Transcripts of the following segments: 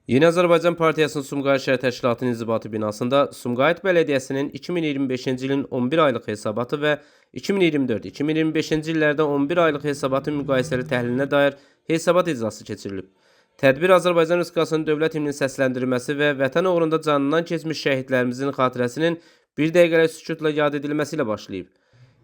Yeni Azərbaycan Partiyasının Sumqayıt şəhər təşkilatının inzibati binasında Sumqayıt Bələdiyyəsinin 2025-ci ilin 11 aylıq hesabatı və 2024-2025-ci illərdə 11 aylıq hesabatın müqayisəli təhlilinə dair hesabat iclası keçirilib. Tədbir Azərbaycan Respublikasının dövlət himninin səsləndirilməsi və vətən uğrunda canından keçmiş şəhidlərimizin xatirəsinin bir dəqiqəlik sükutla yad edilməsi ilə başlayıb.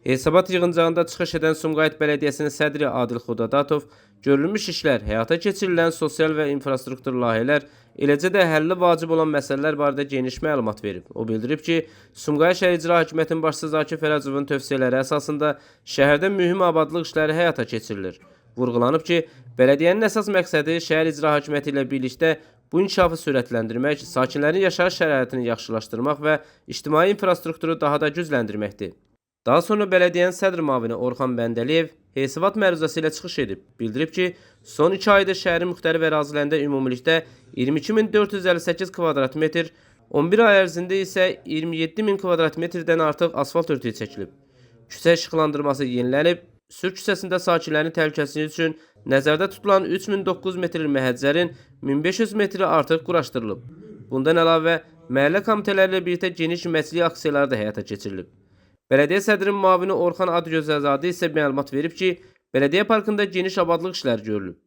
Hesabat yığıncağında çıxış edən Sumqayıt Bələdiyyəsinin sədri Adil Xudadatov görülmüş işlər, həyata keçirilən sosial və infrastruktur layihələr, eləcə də həlli vacib olan məsələlər barədə geniş məlumat verib. O bildirib ki, Sumqayıt şəhər İcra Hakimiyyətinin başçısı Akif Ərəcovun tövsiyələri əsasında şəhərdə mühüm abadlıq işləri həyata keçirilir. Vurğulanıb ki, bələdiyyənin əsas məqsədi şəhər İcra Hakimiyyəti ilə birlikdə bu inkişafı sürətləndirmək, sakinlərin yaşayış şəraitini yaxşılaşdırmaq və ictimai infrastrukturu daha da gücləndirməkdir. Daha sonra bələdiyyənin sədr müavini Orxan Bəndəliyev hesabat məruzəsi ilə çıxış edib. Bildirib ki, son 2 ayda şəhərin müxtəlif ərazilərində ümumilikdə 22.458 kvadrat metr, 11 ay ərzində isə 27.000 kvadrat metrdən artıq asfalt örtüyü çəkilib. Küçə işıqlandırması yenilənib, Sür küçəsində sakinlərin təhlükəsizliyi üçün nəzərdə tutulan 3009 metr məhəccərin 1500 metri artıq quraşdırılıb. Bundan əlavə, məhəllə komitələri ilə birlikdə geniş məchlik aksiyaları da həyata keçirilib. Bələdiyyə sədrinin müavini Orxan Adgözəzadə isə məlumat verib ki, bələdiyyə parkında geniş abadlıq işləri görülüb.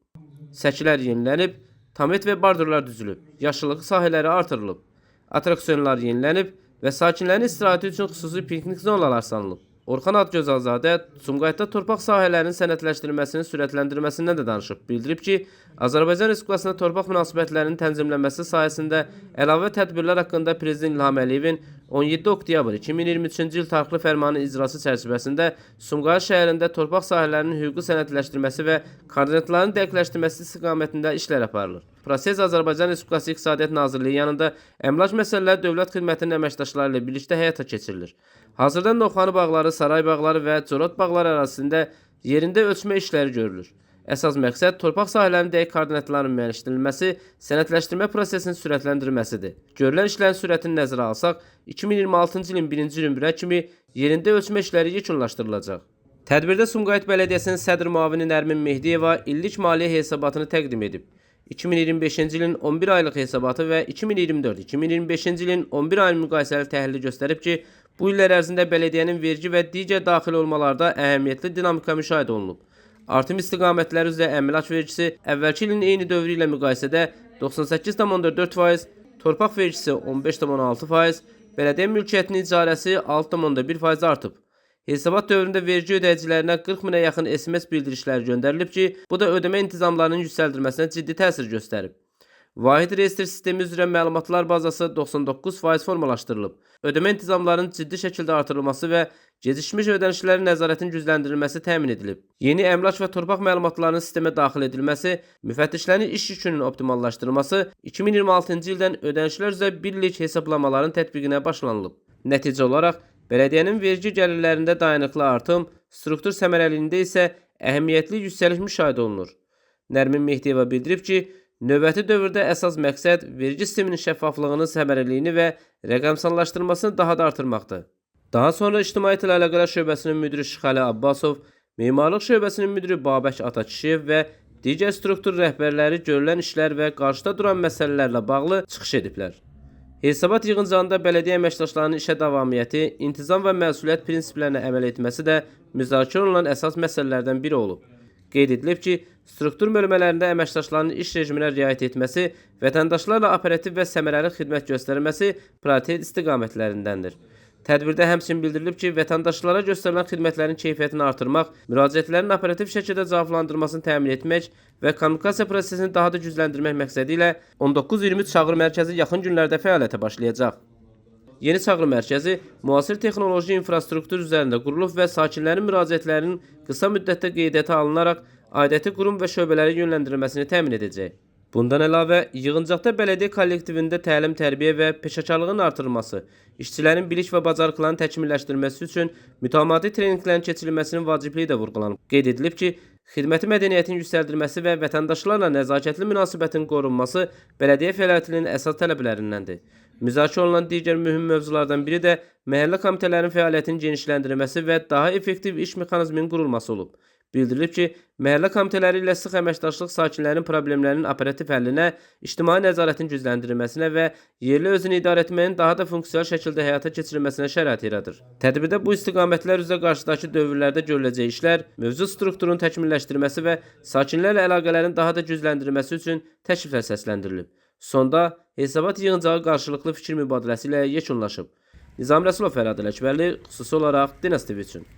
Səkilər yenilənib, tamet və bardurlar düzülüb, yaşıllıq sahələri artırılıb, atraksiyonlar yenilənib və sakinlərin istirahəti üçün xüsusi piknik zonalar salınıb. Orxan Adgözadə Sumqayıtda torpaq sahələrinin sənədləşdirilməsinin sürətləndirməsindən də danışıb. Bildirib ki, Azərbaycan Respublikasında torpaq münasibətlərinin tənzimlənməsi sayəsində əlavə tədbirlər haqqında Prezident İlham Əliyevin 17 oktyabr 2023-cü il tarixli fərmanının icrası çərçivəsində Sumqayıt şəhərində torpaq sahələrinin hüquqi sənədləşdirməsi və koordinatların dəqiqləşdirməsi istiqamətində işlər aparılır. Proses Azərbaycan Respublikası İqtisadiyyat Nazirliyi yanında Əmlak Məsələləri Dövlət Xidmətinin əməkdaşları ilə birlikdə həyata keçirilir. Hazırda Novxanı bağları, Saray bağları və Corot bağları ərazisində yerində ölçmə işləri görülür. Əsas məqsəd torpaq sahələrinin dəqiq koordinatlarının müəyyənləşdirilməsi, sənədləşdirmə prosesinin sürətləndirilməsidir. Görülən işlərin sürətini nəzərə alsaq, 2026-cı ilin 1-ci iyun kimi yerində ölçmə işləri yekunlaşdırılacaq. Tədbirdə Sumqayıt Bələdiyyəsinin sədr müavini Nərmin Mehdiyeva illik maliyyə hesabatını təqdim edib. 2025-ci ilin 11 aylıq hesabatı və 2024-2025-ci ilin 11 ayın müqayisəli təhlili göstərib ki, bu illər ərzində bələdiyyənin vergi və digər daxil olmalarda əhəmiyyətli dinamika müşahidə olunub. Artım istiqamətləri üzrə əmlak vergisi əvvəlki ilin eyni dövrü ilə müqayisədə 98,4%, torpaq vergisi 15,6%, bələdiyyə mülkiyyətinin icarəsi 6,1% artıb. Hesabat dövründə vergi ödəyicilərinə 40 minə yaxın SMS bildirişləri göndərilib ki, bu da ödəmə intizamlarının yüksəldilməsinə ciddi təsir göstərib. Vahid reyestr sistemi üzrə məlumatlar bazası 99% formalaşdırılıb. Ödəmə intizamlarının ciddi şəkildə artırılması və gecikmiş ödənişlərin nəzarətin gücləndirilməsi təmin edilib. Yeni əmlak və torpaq məlumatlarının sistemə daxil edilməsi, müfəttişlərin iş yükünün optimallaşdırılması, 2026-cı ildən ödənişlər üzrə birlik hesablamaların tətbiqinə başlanılıb. Nəticə olaraq, bələdiyyənin vergi gəlirlərində dayanıqlı artım, struktur səmərəliliyində isə əhəmiyyətli yüksəliş müşahidə olunur. Nərmin Mehdiyeva bildirib ki, növbəti dövrdə əsas məqsəd vergi sisteminin şəffaflığının səmərəliliyini və rəqəmsallaşdırmasını daha da artırmaqdır. Daha sonra İctimaiyyət ilə Əlaqələr şöbəsinin müdiri Şıxəli Abbasov, Memarlıq şöbəsinin müdiri Babək Atakişiyev və digər struktur rəhbərləri görülən işlər və qarşıda duran məsələlərlə bağlı çıxış ediblər. Hesabat yığıncağında bələdiyyə əməkdaşlarının işə davamiyyəti, intizam və məsuliyyət prinsiplərinə əməl etməsi də müzakirə olunan əsas məsələlərdən biri olub. Qeyd edilib ki, struktur bölmələrində əməkdaşların iş rejiminə riayət etməsi, vətəndaşlarla operativ və səmərəli xidmət göstərməsi prioritet istiqamətlərindəndir. Tədbirdə həmçinin bildirilib ki, vətəndaşlara göstərilən xidmətlərin keyfiyyətini artırmaq, müraciətlərin operativ şəkildə cavablandırılmasını təmin etmək və kommunikasiya prosesini daha da gücləndirmək məqsədi ilə 19-23 çağrı mərkəzi yaxın günlərdə fəaliyyətə başlayacaq. Yeni çağrı mərkəzi müasir texnoloji infrastruktur üzərində qurulub və sakinlərin müraciətlərinin qısa müddətdə qeydiyyata alınaraq aidiyyəti qurum və şöbələrin yönləndirilməsini təmin edəcək. Bundan əlavə, yığıncaqda bələdiyyə kollektivində təlim, tərbiyə və peşəkarlığın artırılması, işçilərin bilik və bacarıqlarının təkmilləşdirilməsi üçün mütəmadi treninqlərin keçirilməsinin vacibliyi də vurğulanıb. Qeyd edilib ki, xidməti mədəniyyətin yüksəldilməsi və vətəndaşlarla nəzakətli münasibətin qorunması bələdiyyə fəaliyyətinin əsas tələblərindəndir. Müzakirə olunan digər mühüm mövzulardan biri də məhəllə komitələrinin fəaliyyətinin genişləndirilməsi və daha effektiv iş mexanizminin qurulması olub. Bildirilib ki, məhəllə komitələri ilə sıx əməkdaşlıq sakinlərin problemlərinin operativ həllinə, ictimai nəzarətin gücləndirilməsinə və yerli özünü idarə etmənin daha da funksional şəkildə həyata keçirilməsinə şərait yaradır. Tədbirdə bu istiqamətlər üzrə qarşıdakı dövrlərdə görüləcək işlər, mövcud strukturun təkmilləşdirilməsi və sakinlərlə əlaqələrin daha da gücləndirilməsi üçün təkliflər səsləndirilib. Sonda hesabat yığıncağı qarşılıqlı fikir mübadiləsi ilə yekunlaşıb. Nizami Rəsulov, Fərhad Ələkbərli, xüsusi olaraq Dinas TV üçün.